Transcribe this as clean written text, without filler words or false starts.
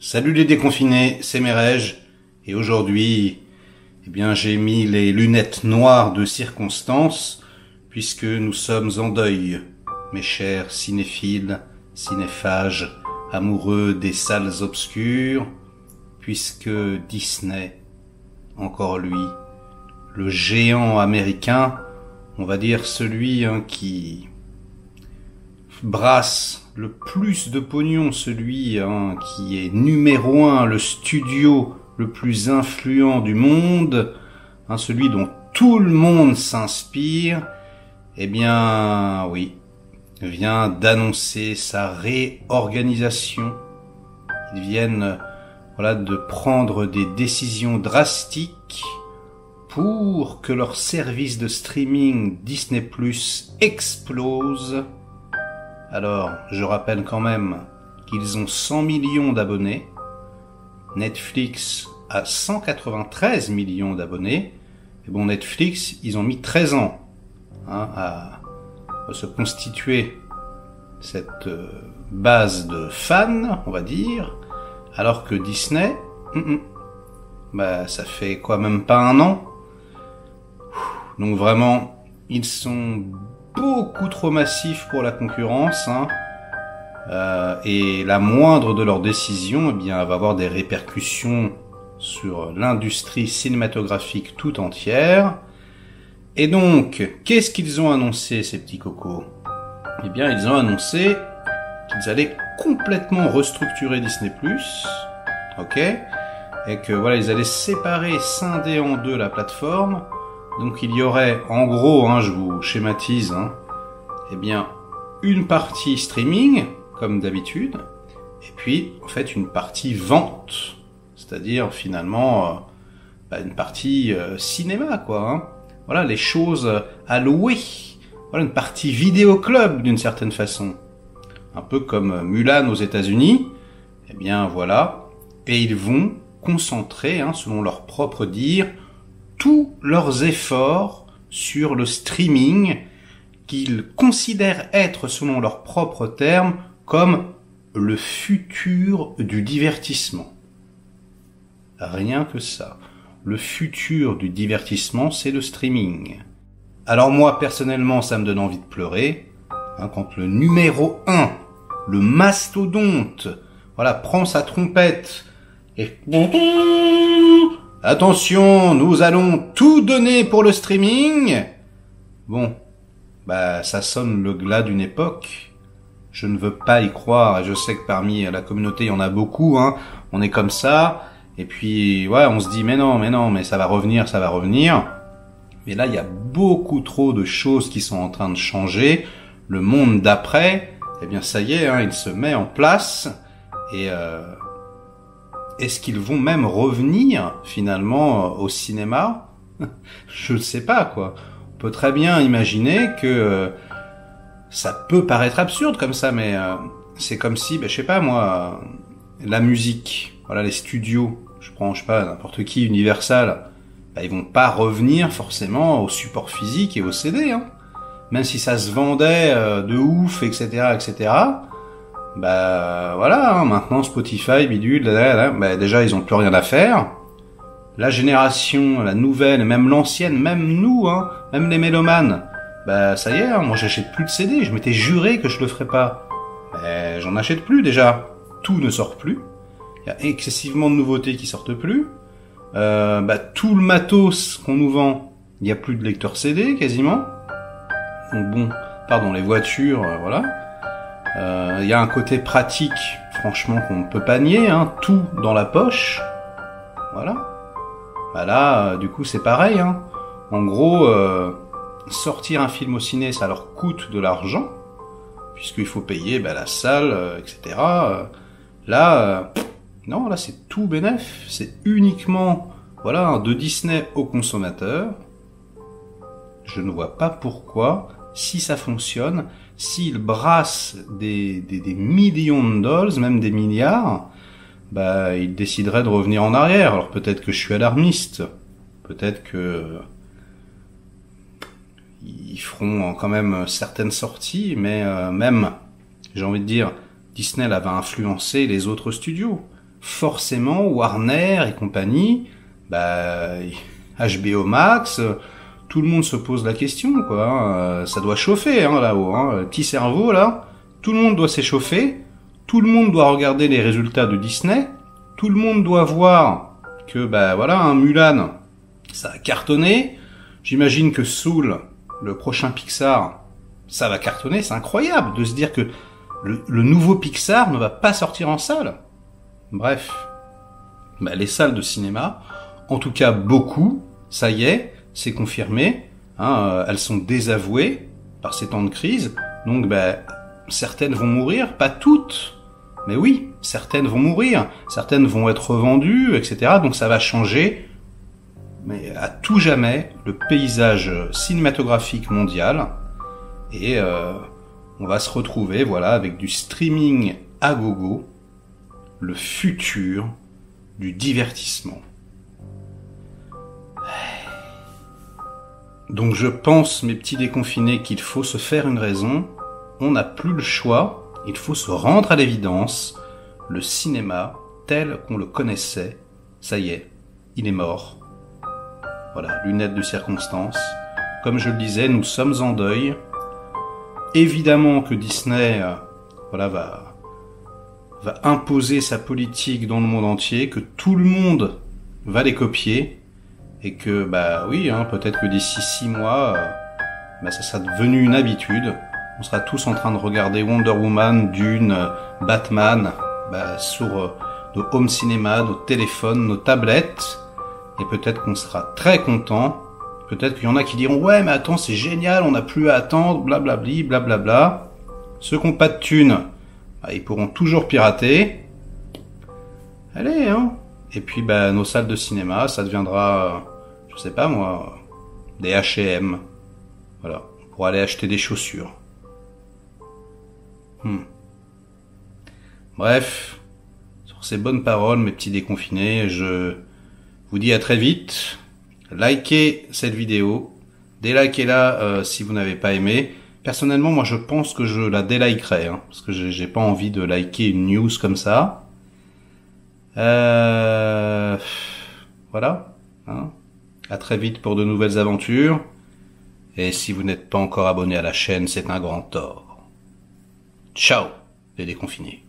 Salut les déconfinés, c'est Merege, et aujourd'hui, j'ai mis les lunettes noires de circonstance, puisque nous sommes en deuil, mes chers cinéphiles, cinéphages, amoureux des salles obscures, puisque Disney, encore lui, le géant américain, on va dire celui qui brasse le plus de pognon, celui qui est numéro 1, le studio le plus influent du monde, celui dont tout le monde s'inspire, oui, vient d'annoncer sa réorganisation. Ils viennent de prendre des décisions drastiques pour que leur service de streaming Disney Plus explose. Alors, je rappelle quand même qu'ils ont 100 millions d'abonnés. Netflix a 193 millions d'abonnés. Et bon, Netflix, ils ont mis 13 ans à se constituer cette base de fans, on va dire. Alors que Disney, ça fait même pas un an. Donc vraiment, ils sont beaucoup trop massifs pour la concurrence, et la moindre de leurs décisions va avoir des répercussions sur l'industrie cinématographique tout entière. Et donc, qu'est-ce qu'ils ont annoncé, ces petits cocos? Ils ont annoncé qu'ils allaient complètement restructurer Disney+, ok, et que ils allaient séparer, scinder en deux la plateforme. Donc il y aurait, en gros, je vous schématise, une partie streaming, comme d'habitude, et puis, en fait, une partie vente, c'est-à-dire, finalement, une partie cinéma, quoi. Voilà, les choses à louer. Voilà, une partie vidéoclub, d'une certaine façon. Un peu comme Mulan aux États-Unis. Voilà. Et ils vont concentrer, selon leur propre dire, tous leurs efforts sur le streaming qu'ils considèrent être, selon leurs propres termes, comme le futur du divertissement. Rien que ça. Le futur du divertissement, c'est le streaming. Alors moi, personnellement, ça me donne envie de pleurer, quand le numéro 1, le mastodonte, prend sa trompette et... Attention, nous allons tout donner pour le streaming. Bon, ça sonne le glas d'une époque. Je ne veux pas y croire, et je sais que parmi la communauté, il y en a beaucoup, on est comme ça, et puis, on se dit, mais non, mais ça va revenir. Mais là, il y a beaucoup trop de choses qui sont en train de changer. Le monde d'après, ça y est, il se met en place, et est-ce qu'ils vont même revenir, finalement, au cinéma? Je ne sais pas, quoi. On peut très bien imaginer que ça peut paraître absurde comme ça, mais c'est comme si, je sais pas moi, la musique, les studios, je prends, n'importe qui, Universal, ils vont pas revenir forcément au support physique et au CD, Même si ça se vendait de ouf, etc., maintenant Spotify, bidule, déjà ils ont plus rien à faire. La génération, la nouvelle, même l'ancienne, même nous, même les mélomanes, ça y est, moi j'achète plus de CD, je m'étais juré que je le ferais pas. J'en achète plus déjà. Tout ne sort plus. Il y a excessivement de nouveautés qui sortent plus. Tout le matos qu'on nous vend, il n'y a plus de lecteur CD quasiment. Donc les voitures, il y a un côté pratique, franchement, qu'on ne peut pas nier, tout dans la poche. Voilà. Là, du coup, c'est pareil, En gros, sortir un film au ciné, ça leur coûte de l'argent, puisqu'il faut payer la salle, etc. Non, là, c'est tout bénef. C'est uniquement, de Disney au consommateur. Je ne vois pas pourquoi, si ça fonctionne, s'ils brassent des millions de dollars, même des milliards, ils décideraient de revenir en arrière. Alors peut-être que je suis alarmiste, peut-être que ils feront quand même certaines sorties, mais même, j'ai envie de dire, Disney va influencer les autres studios. forcément Warner et compagnie, HBO Max, tout le monde se pose la question, quoi. Ça doit chauffer, là-haut, le petit cerveau, là. Tout le monde doit s'échauffer. Tout le monde doit regarder les résultats de Disney. Tout le monde doit voir que, Mulan, ça a cartonné. J'imagine que Soul, le prochain Pixar, ça va cartonner. C'est incroyable de se dire que le nouveau Pixar ne va pas sortir en salle. Bref. Les salles de cinéma, en tout cas beaucoup, ça y est, c'est confirmé. Elles sont désavouées par ces temps de crise. Donc, certaines vont mourir, pas toutes. Mais oui, certaines vont mourir, certaines vont être revendues, etc. Donc ça va changer, mais à tout jamais, le paysage cinématographique mondial. Et on va se retrouver, avec du streaming à gogo, le futur du divertissement. Donc je pense, mes petits déconfinés, qu'il faut se faire une raison. On n'a plus le choix. Il faut se rendre à l'évidence, le cinéma, tel qu'on le connaissait, ça y est, il est mort. Voilà, lunettes de circonstance. Comme je le disais, nous sommes en deuil. Évidemment que Disney va imposer sa politique dans le monde entier, que tout le monde va les copier, et que, peut-être que d'ici 6 mois, ça sera devenu une habitude. On sera tous en train de regarder Wonder Woman, Dune, Batman, sur nos home cinéma, nos téléphones, nos tablettes. Et peut-être qu'on sera très content. Peut-être qu'il y en a qui diront « Ouais, mais attends, c'est génial, on n'a plus à attendre, blablabli, blablabla. » Ceux qui n'ont pas de thunes, ils pourront toujours pirater. Allez, Et puis, nos salles de cinéma, ça deviendra, je sais pas moi, des H&M. Voilà, pour aller acheter des chaussures. Bref, sur ces bonnes paroles, mes petits déconfinés, je vous dis à très vite. Likez cette vidéo, délikez-la si vous n'avez pas aimé. Personnellement, moi je pense que je la délikerai, parce que j'ai pas envie de liker une news comme ça. Voilà. À très vite pour de nouvelles aventures. Et si vous n'êtes pas encore abonné à la chaîne, c'est un grand tort. Ciao, les déconfinés.